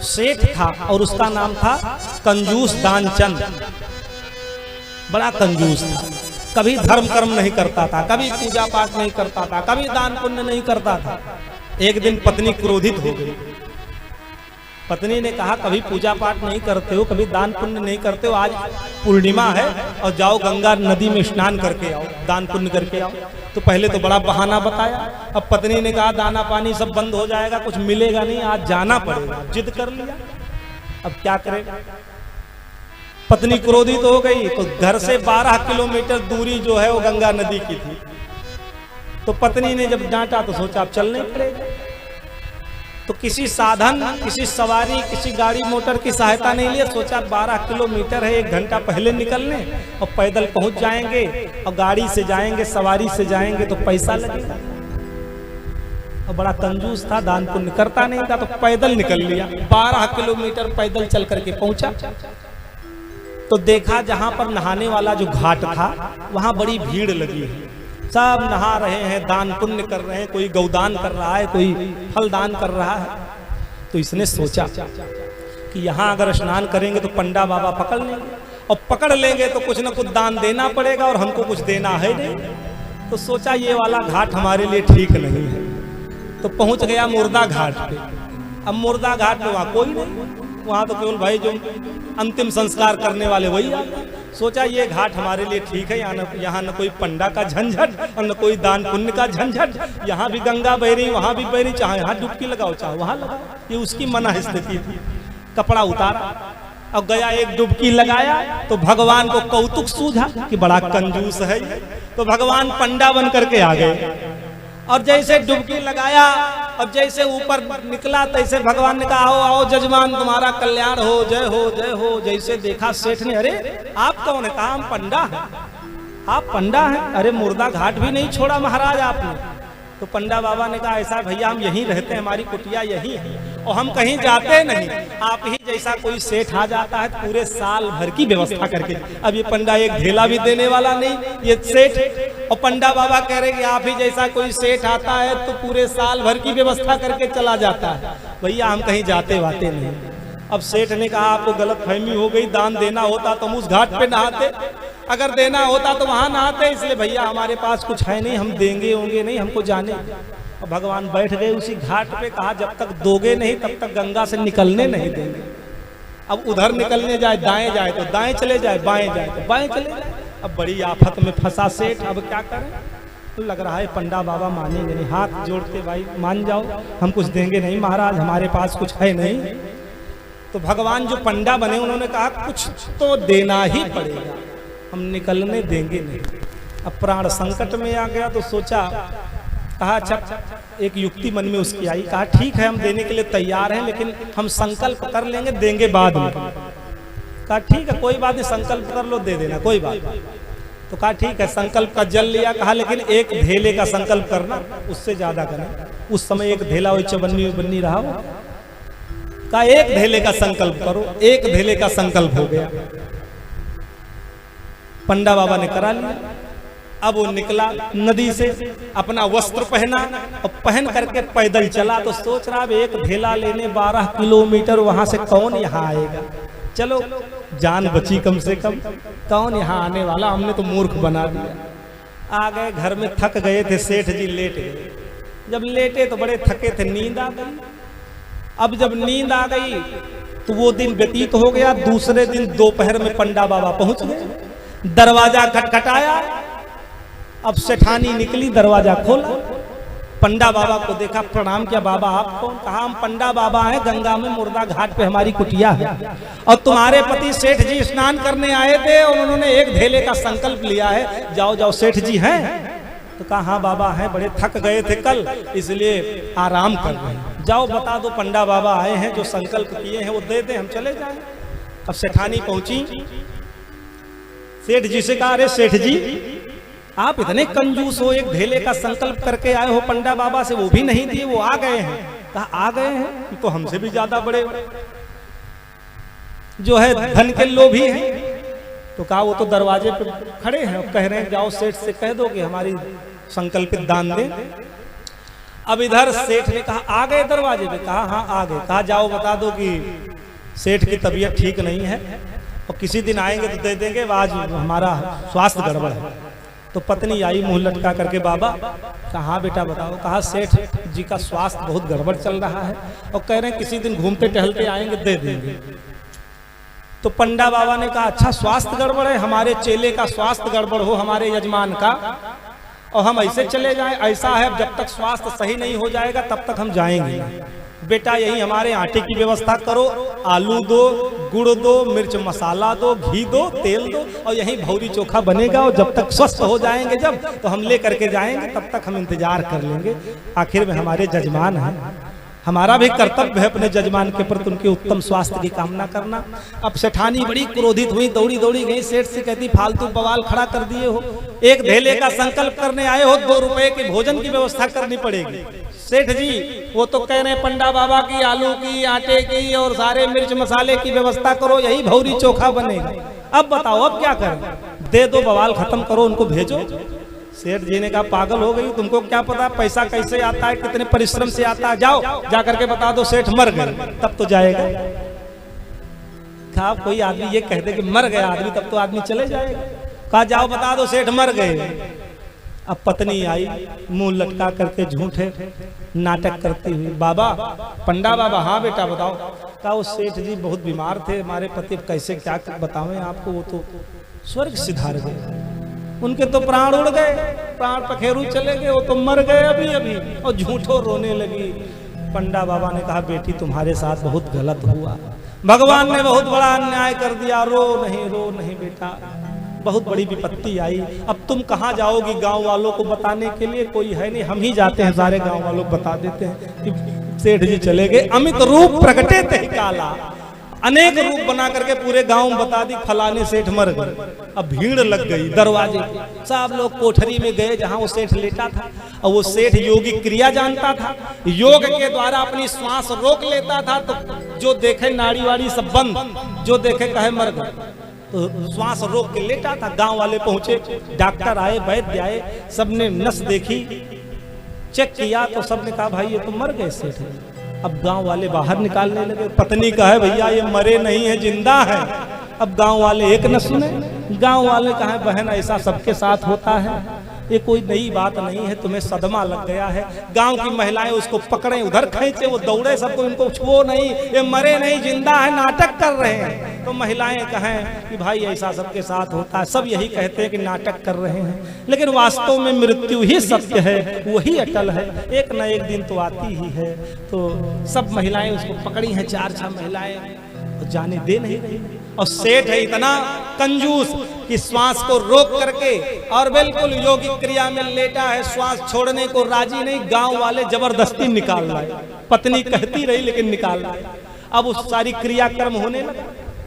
सेठ था और उसका नाम था कंजूस दानचंद। बड़ा कंजूस था, कभी धर्म कर्म नहीं करता था, कभी पूजा पाठ नहीं करता था, कभी दान पुण्य नहीं करता था। एक दिन पत्नी क्रोधित हो गई। पत्नी ने कहा कभी पूजा पाठ नहीं करते हो, कभी दान पुण्य नहीं करते हो, आज पूर्णिमा है और जाओ गंगा नदी में स्नान करके आओ, दान पुण्य करके आओ। तो पहले तो बड़ा बहाना बताया। अब पत्नी ने कहा दाना पानी सब बंद हो जाएगा, कुछ मिलेगा नहीं, आज जाना पड़ेगा। जिद कर लिया, अब क्या करे। पत्नी क्रोधित हो गई तो घर से 12 किलोमीटर दूरी जो है वो गंगा नदी की थी। तो पत्नी ने जब डांटा तो सोचा अब चलने पड़ेगा। तो किसी साधन, किसी सवारी, किसी गाड़ी मोटर की सहायता नहीं लिया। सोचा 12 किलोमीटर है, 1 घंटा पहले निकलने और पैदल पहुंच जाएंगे, और गाड़ी से जाएंगे, सवारी से जाएंगे तो पैसा लगेगा। और बड़ा कंजूस था, दान पुण्य करता नहीं था, तो पैदल निकल लिया। 12 किलोमीटर पैदल चल करके पहुंचा तो देखा जहां पर नहाने वाला जो घाट था वहां बड़ी भीड़ लगी है। सब नहा रहे हैं, दान पुण्य कर रहे हैं, कोई गौदान कर रहा है, कोई फलदान कर रहा है। तो इसने सोचा कि यहाँ अगर स्नान करेंगे तो पंडा बाबा पकड़ लेंगे, और पकड़ लेंगे तो कुछ ना कुछ दान देना पड़ेगा, और हमको कुछ देना है नहीं। तो सोचा ये वाला घाट हमारे लिए ठीक नहीं है। तो पहुंच गया मुर्दा घाट पे। अब मुर्दा घाट में वहाँ कोई नहीं, वहाँ तो केवल भाई जो अंतिम संस्कार करने वाले वही आते। सोचा ये घाट हमारे लिए ठीक है, यहाँ न कोई पंडा का झंझट और न कोई दान पुण्य का झंझट। यहाँ भी गंगा बह रही, वहाँ भी बह रही, चाहे यहाँ डुबकी लगाओ चाहे वहाँ लगाओ। ये उसकी मना स्थिति थी। कपड़ा उतारा और गया, एक डुबकी लगाया तो भगवान को कौतुक सूझा कि बड़ा कंजूस है। तो भगवान पंडा बन करके आ गए, और जैसे डुबकी लगाया और जैसे ऊपर निकला तैसे भगवान ने कहा आओ आओ जजमान तुम्हारा कल्याण हो, जय हो जय हो। जैसे देखा सेठ ने, अरे आप कौन है? कहा हम पंडा हैं। आप पंडा हैं? अरे मुर्दा घाट भी नहीं छोड़ा महाराज आपने। तो पंडा बाबा ने कहा ऐसा भैया हम यहीं रहते हैं, हमारी कुटिया यही है और हम कहीं जाते नहीं। आप ही जैसा कोई सेठ आ जाता है पूरे साल भर की व्यवस्था करके। अब ये पंडा एक ढेला भी देने वाला नहीं, ये सेठ। और पंडा बाबा कह रहे कि आप ही जैसा कोई सेठ आता है तो पूरे साल भर की व्यवस्था करके चला जाता है। भैया हम कहीं जाते वाते नहीं। अब सेठ ने कहा आपको गलतफहमी हो गई, दान देना होता तो हम उस घाट पे नहाते, अगर देना होता तो वहां नहाते, इसलिए भैया हमारे पास कुछ है नहीं, हम देंगे होंगे नहीं, हमको जाने। और भगवान बैठ गए उसी घाट पे। कहा जब तक दोगे नहीं तब तक गंगा से निकलने नहीं देंगे। अब उधर निकलने जाए, दाएं जाए तो दाएं चले जाए, बाएं जाए तो बाएं चले जाए। अब बड़ी आफत में फंसा सेठ, अब क्या करें। तो लग रहा है पंडा बाबा मानेंगे नहीं। हाथ जोड़ते भाई मान जाओ, हम कुछ देंगे नहीं महाराज, हमारे पास कुछ है नहीं। तो भगवान जो पंडा बने उन्होंने कहा कुछ तो देना ही पड़ेगा, हम निकलने देंगे नहीं। अब प्राण संकट में आ गया तो सोचा, कहा अच्छा एक युक्ति मन में उसकी आई। कहा ठीक है हम देने के लिए तैयार हैं, लेकिन हम संकल्प कर लेंगे, देंगे बाद में। कहा ठीक है कोई बात नहीं, संकल्प कर लो दे देना कोई बात नहीं। तो कहा ठीक है, संकल्प का जल लिया। कहा लेकिन एक धेले का संकल्प करना, उससे ज्यादा करना। उस समय एक धेला वही चवन्नी बन्नी रहा हो। कहा एक धेले का संकल्प करो। एक धेले का संकल्प हो गया, पंडा बाबा ने करा लिया। अब वो निकला नदी से, अपना वस्त्र पहना और पहन करके पैदल चला। तो सोच रहा अब एक धेला लेने 12 किलोमीटर वहां से कौन यहाँ आएगा। चलो जान बची कम से कम, कौन यहाँ आने वाला, हमने तो मूर्ख बना दिया। आ गए घर में, थक गए थे सेठ जी, लेट गए। जब लेटे तो बड़े थके थे, नींद आ गई। अब जब नींद आ गई तो वो दिन व्यतीत हो गया। दूसरे दिन दोपहर में पंडा बाबा पहुंच गए। दरवाजा खटखटाया, अब सेठानी निकली, दरवाजा खोला। पंडा बाबा को देखा, प्रणाम किया, बाबा आप कौन? कहा हम पंडा बाबा हैं, गंगा में मुर्दा घाट पे हमारी कुटिया है, और तुम्हारे पति सेठ जी स्नान करने आए थे और उन्होंने एक धेले का संकल्प लिया है, जाओ जाओ सेठ जी हैं। तो कहा हाँ बाबा हैं, बड़े थक गए थे कल इसलिए आराम कर रहे हैं। जाओ बता दो पंडा बाबा आए हैं, जो संकल्प किए हैं वो दे दे, हम चले जाएं। अब सेठानी पहुंची, सेठ जी से कहा अरे सेठ जी आप इतने कंजूस हो, एक धेले का संकल्प करके आए हो पंडा बाबा से, वो भी नहीं दिए, वो आ गए हैं। कहा आ गए हैं तो हमसे भी ज्यादा बड़े जो है धन के लोभी हैं। तो कहा वो तो दरवाजे पे खड़े हैं, कह रहे हैं जाओ सेठ से कह दो कि हमारी संकल्पित दान दे। अब इधर सेठ ने कहा आ गए दरवाजे पे, कहा हाँ आ गए। कहा जाओ बता दो कि सेठ की तबीयत ठीक नहीं है और किसी दिन आएंगे तो दे देंगे, आज हमारा स्वास्थ्य गड़बड़ है। तो पत्नी आई मुंह लटका करके, बाबा। कहा हाँ बेटा बताओ। कहा सेठ जी का स्वास्थ्य बहुत गड़बड़ चल रहा है और कह रहे हैं किसी दिन घूमते टहलते आएंगे दे देंगे। तो पंडा बाबा ने कहा अच्छा स्वास्थ्य गड़बड़ है, हमारे चेले का स्वास्थ्य गड़बड़ हो, हमारे यजमान का, और हम ऐसे चले जाएं? ऐसा है जब तक स्वास्थ्य सही नहीं हो जाएगा तब तक हम जाएंगे। बेटा यही हमारे आटे की व्यवस्था करो, आलू दो, गुड़ दो, मिर्च मसाला दो, घी दो, तेल दो, और यही भौरी चोखा बनेगा, और जब तक स्वस्थ हो जाएंगे जब तो हम ले करके जाएंगे, तब तक हम इंतजार कर लेंगे। आखिर में हमारे जजमान हैं, हमारा भी कर्तव्य है अपने जजमान के प्रति उनके उत्तम स्वास्थ्य की कामना करना। अब सेठानी बड़ी क्रोधित हुई, दौड़ी दौड़ी गई सेठ से, कहती फालतू बवाल खड़ा कर दिए हो, एक धेले का संकल्प करने आए हो, 2 रुपए के भोजन की व्यवस्था करनी पड़ेगी। सेठ जी वो तो कह रहे पंडा बाबा की आलू की, आटे की और सारे मिर्च मसाले की व्यवस्था करो, यही भौरी चोखा बनेगा। अब बताओ अब क्या करें? दे दो, बवाल खत्म करो, उनको भेजो। सेठ जी ने कहा पागल हो गई, तुमको क्या पता पैसा कैसे आता है, कितने परिश्रम से आता है, जाओ जा करके बता दो सेठ मर गए, तब तो जाएगा। कहा कोई आदमी ये कह दे कि मर गया आदमी तब तो आदमी चले जाएगा। कहा जाओ बता दो सेठ मर गए। अब पत्नी आई मुंह लटका करके झूठे नाटक करती हुई, बाबा पंडा बाबा। हाँ बेटा बताओ। कहा वो सेठ जी बहुत बीमार थे, हमारे पति कैसे क्या बतावें आपको, वो तो स्वर्ग सिधार गए, उनके तो प्राण उड़ गए, प्राण पखेरु चले गए, वो तो मर गए अभी अभी, और झूठो रोने लगी। पंडा बाबा ने कहा बेटी तुम्हारे साथ बहुत गलत हुआ, भगवान ने बहुत बड़ा अन्याय कर दिया, रो नहीं बेटा, बहुत बड़ी विपत्ति आई। अब तुम कहाँ जाओगी? गांव वालों को बताने के लिए कोई है नहीं, हम ही जाते हैं, सारे गांव वालों को बता देते हैं कि सेठ जी चले गए। अमित रूप प्रकटे ते काला, अनेक रूप बना करके पूरे गांव में बता दी फलाने सेठ मर गए। अब भीड़ लग गई दरवाजे पे, सब लोग कोठरी में गए जहां वो सेठ लेटा था, और वो सेठ योगी क्रिया जानता था, योग के द्वारा अपनी श्वास रोक लेता था, तो जो देखे नाड़ी वाड़ी सब बंद, जो देखे कहे मर गए, तो श्वास रोक के लेटा था। गांव वाले पहुंचे, डॉक्टर आए, वैद्य आए, सबने नस देखी, चेक किया तो सबने कहा भाई ये तो मर गए सेठ। अब गांव वाले बाहर निकालने लगे, पत्नी कहे भैया ये मरे नहीं है, जिंदा है। अब गांव वाले एक न सुने, गांव वाले कहे बहन ऐसा सबके साथ होता है, ये कोई नई बात नहीं है, तुम्हें सदमा लग गया है। गांव की महिलाएं उसको पकड़े, उधर खींचे, वो दौड़े, सबको इनको छुओ नहीं, ये मरे नहीं जिंदा है, नाटक कर रहे हैं। तो महिलाएं कहें कि भाई ऐसा सबके साथ होता है, सब यही कहते हैं कि नाटक कर रहे हैं, लेकिन वास्तव में मृत्यु ही सत्य है, वही अटल है, एक न एक दिन तो आती ही है। तो सब महिलाएं उसको पकड़ी हैं, 4-6 महिलाएं, तो जाने दे नहीं रही। और सेठ है इतना कंजूस कि श्वास को रोक करके और बिल्कुल योगिक क्रिया में लेटा है, श्वास छोड़ने को राजी नहीं। गांव वाले जबरदस्ती निकाल लाए, पत्नी कहती रही लेकिन निकाल लाए। अब उस सारी क्रियाक्रम होने लगा,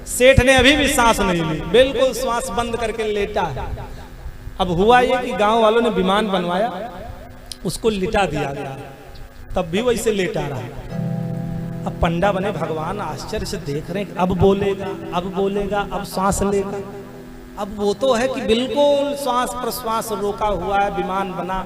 सेठ ने अभी भी सांस नहीं ली, बिल्कुल श्वास बंद करके लेटा है। अब हुआ ये कि गांव वालों ने विमान बनवाया, उसको लिटा दिया गया, तब भी वैसे लेटा रहा। अब पंडा बने भगवान आश्चर्य से देख रहे हैं, अब बोलेगा, अब बोलेगा, अब सांस लेगा। अब वो तो है कि बिल्कुल श्वास प्रश्वास रोका हुआ है, विमान बना,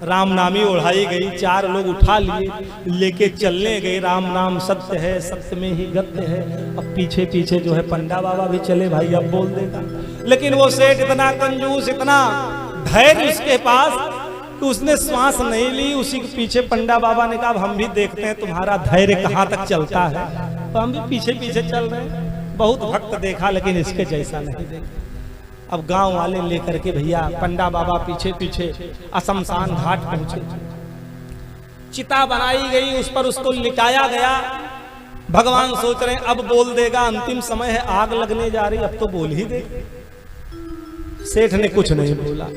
राम नामी ओढ़ाई गई, 4 लोग उठा लिए, लेके चलने गए, राम नाम सत्य है, सत्य में ही गत्य है। अब पीछे पीछे जो है पंडा बाबा भी चले, भाई अब बोल देगा। लेकिन वो सेठ इतना कंजूस, इतना धैर्य उसके पास, तो उसने श्वास नहीं ली। उसी के पीछे पंडा बाबा ने कहा हम भी देखते हैं तुम्हारा धैर्य कहाँ तक चलता है, तो हम भी पीछे पीछे चल रहे हैं। बहुत भक्त देखा लेकिन इसके जैसा नहीं देखा। अब गांव वाले लेकर के भैया पंडा बाबा पीछे पीछे असमसान घाट पहुंचे, चिता बनाई गई, उस पर उसको लिटाया गया। भगवान सोच रहे हैं अब बोल देगा, अंतिम समय है, आग लगने जा रही, अब तो बोल ही दे। सेठ ने कुछ नहीं बोला।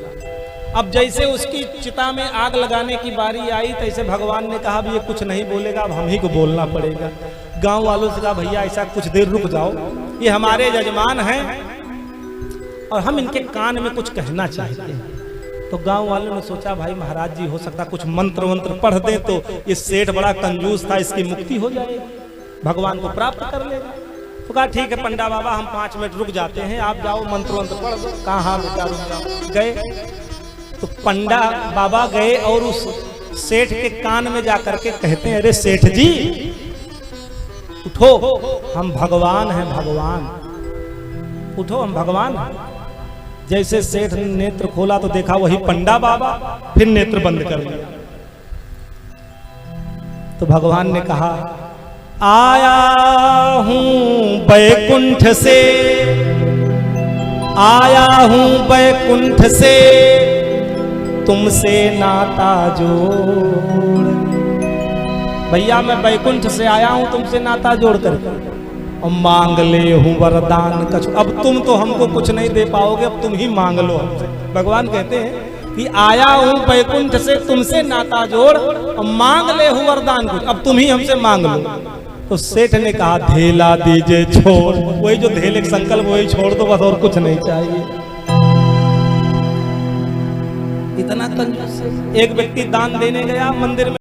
अब जैसे उसकी चिता में आग लगाने की बारी आई, तैसे भगवान ने कहा अब ये कुछ नहीं बोलेगा, अब हम ही को बोलना पड़ेगा। गांव वालों से कहा भैया ऐसा कुछ देर रुक जाओ, ये हमारे यजमान हैं और हम इनके कान में कुछ कहना चाहते हैं। तो गांव वालों ने सोचा भाई महाराज जी हो सकता कुछ मंत्र वंत्र पढ़ दें तो ये सेठ बड़ा कंजूस था, इसकी मुक्ति हो जाएगी, भगवान को प्राप्त कर लेगा। तो कहा ठीक है पंडा बाबा हम 5 मिनट रुक जाते हैं, आप जाओ मंत्र वंत्र पढ़ दो। कहा हाँ बेटा रुक जाओ। गए तो पंडा बाबा गए और उस सेठ के कान में जाकर के कहते हैं, अरे सेठ जी उठो, हम भगवान हैं, भगवान, उठो, हम भगवान हैं। जैसे सेठ ने नेत्र खोला तो देखा वही पंडा बाबा, फिर नेत्र बंद कर दिया। तो भगवान ने कहा, आया हूं बैकुंठ से, आया हूं बैकुंठ से, तुमसे नाता जोड़। भैया मैं बैकुंठ से आया हूं तुमसे नाता जोड़ कर, और मांग ले हूं वरदान कछु। अब तुम तो हमको कुछ नहीं दे पाओगे, अब तुम ही मांग लो हमसे। भगवान कहते हैं कि आया हूं बैकुंठ से तुमसे नाता जोड़, और मांग ले हूं वरदान कुछ, अब तुम ही हमसे मांग लो। तो सेठ ने कहा, धेला दीजिए छोड़, वही जो धेले संकल्प वही छोड़ दो बस, और कुछ नहीं चाहिए। इतना कंजूस। एक व्यक्ति दान देने गया मंदिर में,